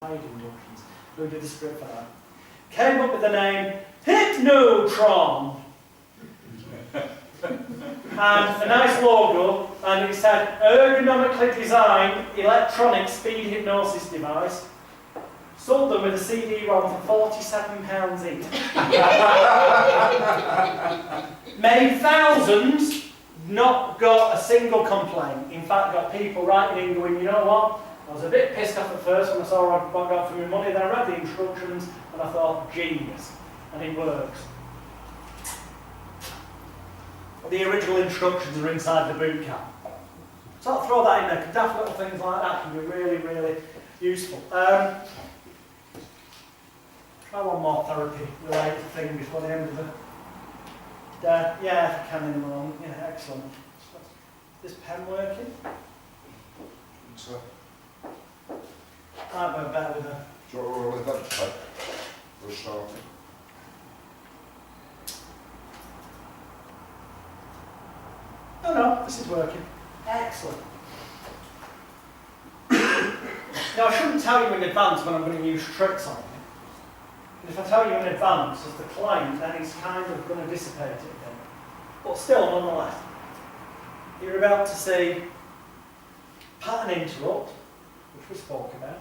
inductions. Who did the script for that? Came up with the name Hypnotron. And a nice logo, and it said ergonomically designed electronic speed hypnosis device. Sold them with a CD-ROM for £47 each. Made thousands, not got a single complaint. In fact, got people writing in going, you know what? I was a bit pissed off at first when I saw I got for my money. Then I read the instructions and I thought, genius, and it works. The original instructions are inside the boot camp. So I'll throw that in there. Daft little things like that can be really, really useful. Try one more therapy-related thing before the end of the day. Yeah, if I can in a moment. Yeah, excellent. Is this pen working? So, I'll go better with a... do you want to roll with that type? We're starting. Oh no, this is working. Excellent. Now I shouldn't tell you in advance when I'm going to use tricks on you. If I tell you in advance as the client, then it's kind of going to dissipate it again. But still, nonetheless, you're about to see pattern interrupt, which we spoke about,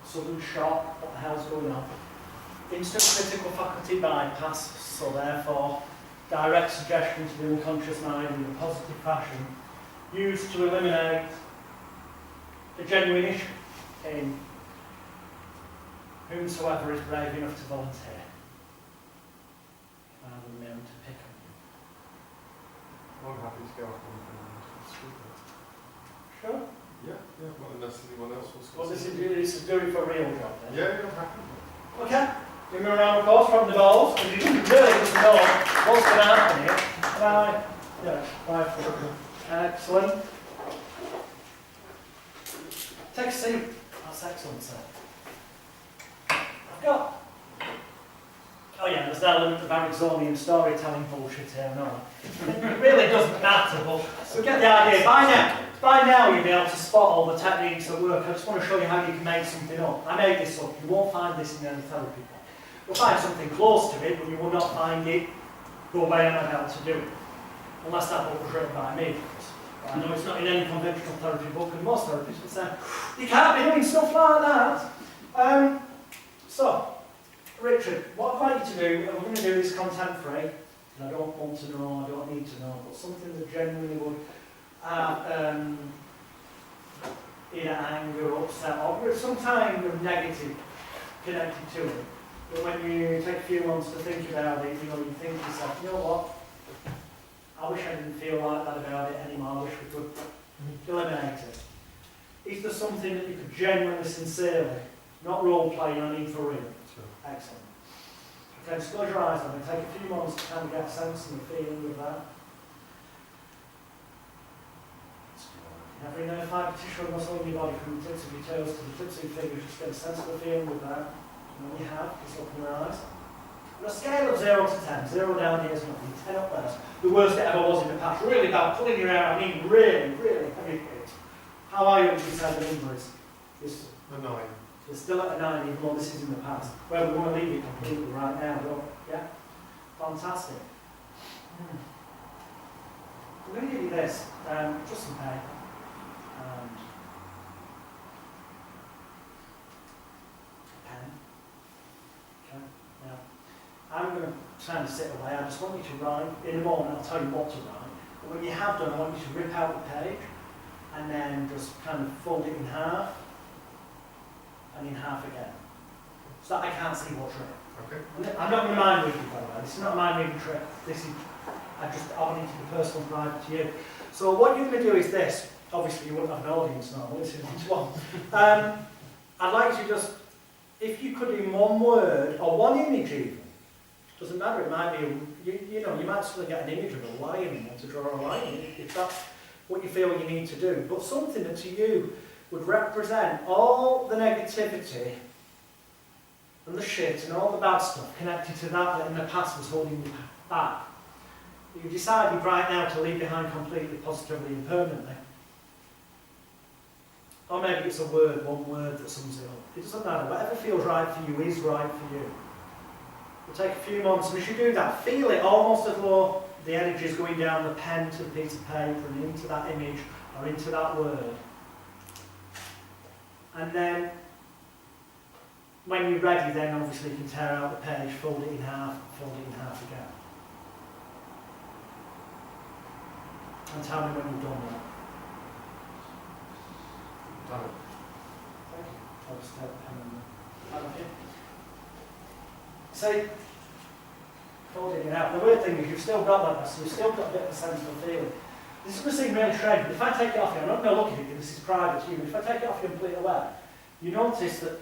sudden shock, what the hell's going on, instant critical faculty bypass, so therefore direct suggestion to the unconscious mind in a positive fashion, used to eliminate the genuine issue in whomsoever is brave enough to volunteer, rather than me having to pick on you. I'm happy to go off and speak. Sure? Yeah, well, unless anyone else wants to. Well, this is doing for a real job then. Yeah, I'm happy. Okay. Give me a round of applause from the balls, because you really doesn't know what's going to happen here. Bye. Yeah, bye. Excellent. Take a seat. That's excellent, sir. I've got... Oh yeah, there's an element of Arizonian storytelling bullshit here and all. It really doesn't matter, but we get the idea. By now you'll be able to spot all the techniques that work. I just want to show you how you can make something up. I made this up. You won't find this in any therapy book. You'll find something close to it, but you will not find it the way I'm about to do it. Unless that book was written by me. I know it's not in any conventional therapy book, and most therapists would say, you can't be doing stuff like that. So, Richard, what I'd like you to do, and we're going to do this content free, and I don't want to know, I don't need to know, but something that genuinely would either anger, upset, or some kind of negative connected to it. But when you take a few months to think about it, you think to yourself, you know what? I wish I didn't feel like that about it anymore. I wish we could eliminate it. Is there something that you could genuinely, sincerely, not role playing, I mean for real? Sure. Excellent. Okay, just close your eyes on it. Take a few moments to kind of get a sense and a feeling of that. Every nerve fibre, tissue and muscle in your body, from the tips of your toes to the tips of your fingers, just get a sense of the feeling with that. And when you have, just open your eyes. On a scale of 0 to 10, 0 down here is nothing, 10 up there. The worst it ever was in the past. Really bad, pulling your hair, I mean really, really heavy hit. How are you when you said the number is? A 9. You're still at a 9 even though this is in the past. Well, we want to leave it completely right now, don't we? Yeah? Fantastic. I'm going to give you this, just some paper. And a pen. Okay, now I'm going to try and sit away. I just want you to write. In a moment I'll tell you what to write. But when you have done, I want you to rip out the page and then just kind of fold it in half and in half again. So that I can't see what's written. Okay. I'm not going to mind reading, by the way. This is not a mind reading trick. This is, I want it to be personal and private to you. So what you're going to do is this. Obviously you wouldn't have an audience now, this is one-to-one. I'd like to just, if you could in one word, or one image even, doesn't matter, it might be, you might suddenly get an image of a lion and want to draw a lion, if that's what you feel you need to do. But something that to you would represent all the negativity and the shit and all the bad stuff connected to that in the past was holding you back. You've decided right now to leave behind completely, positively and permanently. Or maybe it's a word, one word that sums it up. It doesn't matter. Whatever feels right for you is right for you. We'll take a few moments, and as you do that, feel it almost as though the energy is going down the pen to the piece of paper and into that image or into that word. And then, when you're ready, then obviously you can tear out the page, fold it in half again. And tell me when you've done that. Done it. Thank you. I'll just take the pen and that off you. So, fold it in half. The weird thing is you've still got that, so you've still got a bit of a sense of feeling. This is going to seem really strange, but if I take it off you, I'm not going to look at it because this is private to you, but if I take it off you completely away, you notice that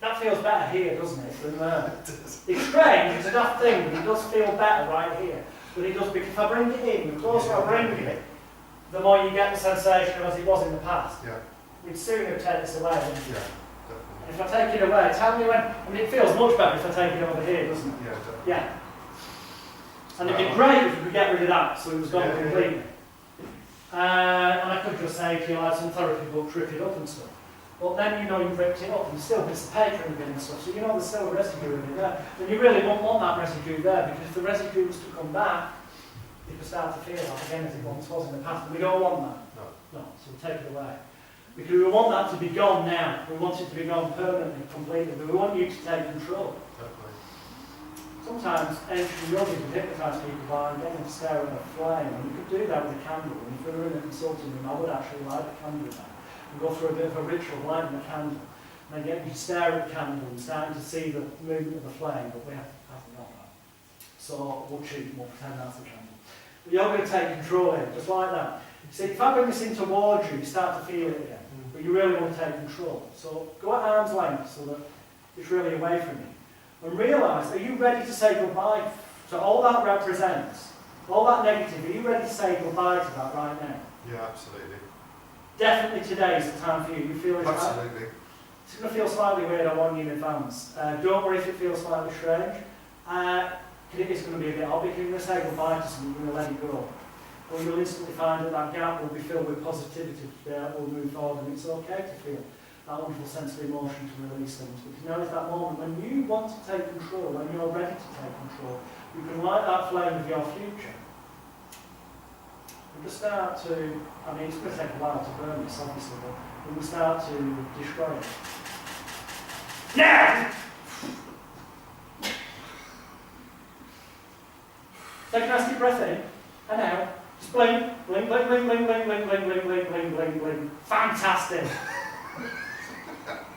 that feels better here, doesn't it, than there? It's strange, it's a daft thing, but it does feel better right here. But it does, because if I bring it in, the closer I bring it, the more you get the sensation as it was in the past. Yeah. We'd sooner take this away, wouldn't we? Yeah, And if I take it away, tell me when, I mean it feels much better if I take it over here, doesn't it? definitely. Yeah, definitely. Yeah. And it'd be great if we could get rid of that, so it was gone completely. And I could just say to you, like some therapy book, rip it up and stuff. But then you know you've ripped it up and still bits of paper in the bin and stuff, so you know there's still a residue in it there. And you really won't want that residue there, because if the residue was to come back, it could start to feel like again as it once was in the past, and we don't want that. No. No, so we'll take it away. Because we want that to be gone now. We want it to be gone permanently, completely, but we want you to take control. Definitely. Sometimes ancient yogis would hypnotise people by getting them to stare at a flame, and you could do that with a candle. And if we were in a consulting room, I would actually light the candle there and go through a bit of a ritual, lighting the candle, and then get you to stare at the candle and starting to see the movement of the flame, but we haven't got that. So we'll cheat and we'll pretend that's the candle. But you're going to take control here, just like that. See, if I bring this in towards you, you start to feel it again, but you really want to take control. So go at arm's length so that it's really away from you. And realise, are you ready to say goodbye to all that represents, all that negative? Are you ready to say goodbye to that right now? Yeah, absolutely. Definitely today is the time for you. You feel it's Absolutely. It's going to feel slightly weird, I warn you in advance. Don't worry if it feels slightly strange. It is going to be a bit odd because you're going to say goodbye to something, you're going to let it go. But you'll instantly find that that gap will be filled with positivity that will move forward, and it's okay to feel that wonderful sense of emotion to release things. Because now is that moment when you want to take control, when you're ready to take control, you can light that flame of your future. And just start to, I mean, it's going to take a while to burn this, obviously, but we will start to destroy it. Now! Take a nasty breath in, and out. Just blink, blink, blink, blink, blink, blink, blink, blink, blink, blink, blink, blink, blink. Fantastic!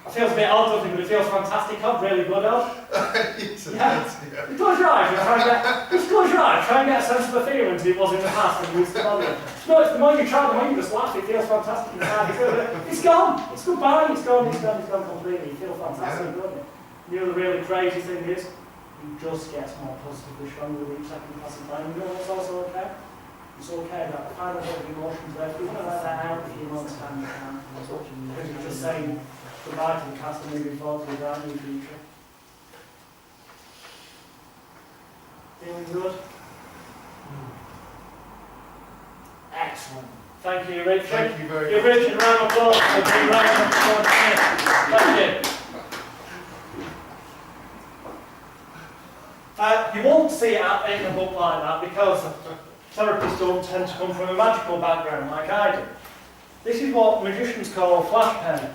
It feels a bit odd, doesn't it? But it feels fantastic. I'm really good off. Yeah. Close your eyes and try and get, just close your eyes, try and get a sense of the feeling as it was in the past when you used to bother it. No, it's the more you try, the more you just laugh. It feels fantastic inside. It's gone. It's goodbye. It's gone. It's gone. It's gone completely. You feel fantastic, don't you? You know the really crazy thing is, you just get more positively stronger with each second passing by. And you know what's also okay? It's okay that the final bit of emotions there. If you want to let that out, if you want to stand, you can. Because you're just saying goodbye to the past and moving forward to a brand new future. Feeling good? Excellent. Thank you, Richard. Thank you very Give much. Richard a round of applause for being right on the Thank you. You won't see it in a book like that because therapists don't tend to come from a magical background like I do. This is what magicians call flash paper.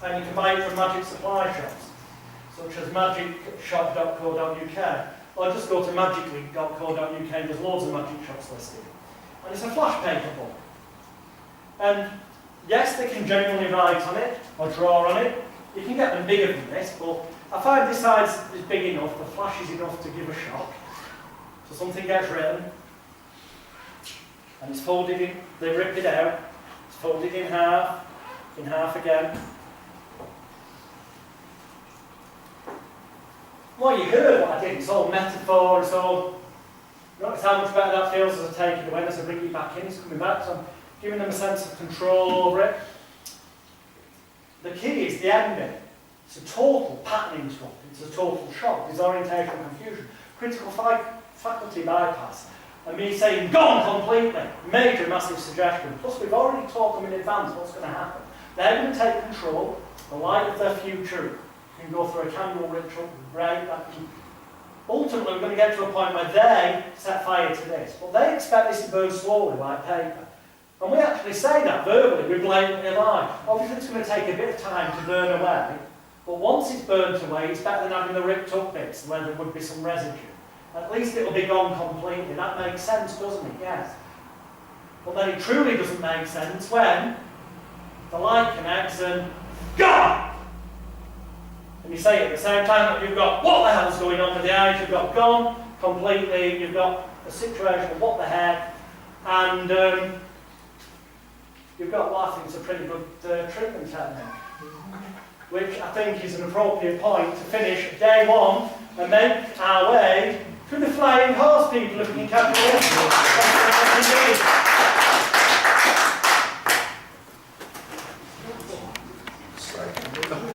And you can buy it from magic supply shops, such as magicshop.co.uk, or just go to magiclink.co.uk, there's loads of magic shops listed. And it's a flash paper book. And yes, they can genuinely write on it, or draw on it. You can get them bigger than this, but I find this size is big enough, the flash is enough to give a shock. So something gets written, and it's folded in, they rip it out, it's folded in half again. Well, you heard what I did, it's all metaphor, it's all, notice how much better that feels as I take it away, as I bring it back in, it's coming back, so I'm giving them a sense of control over it. The key is the ending. It's a total patterning swap, it's a total shock, disorientation, confusion, critical faculty bypass. and me saying gone completely, major massive suggestion. Plus we've already taught them in advance what's going to happen. They're going to take control, the light of their future can go through a candle ritual, right? That can, ultimately we're going to get to a point where they set fire to this, but they expect this to burn slowly like paper. And we actually say that verbally, we blatantly lie. Obviously it's going to take a bit of time to burn away, but once it's burnt away, it's better than having the ripped up bits where there would be some residue. At least it'll be gone completely. That makes sense, doesn't it? Yes. But then it truly doesn't make sense when the light connects and gone! And you say at the same time that you've got what the hell's going on with the eyes, you've got gone completely, you've got a situation of what the heck, and you've got what I think is a pretty good treatment technique, which I think is an appropriate point to finish day one and make our way through the flying horse, people, if you can catch it.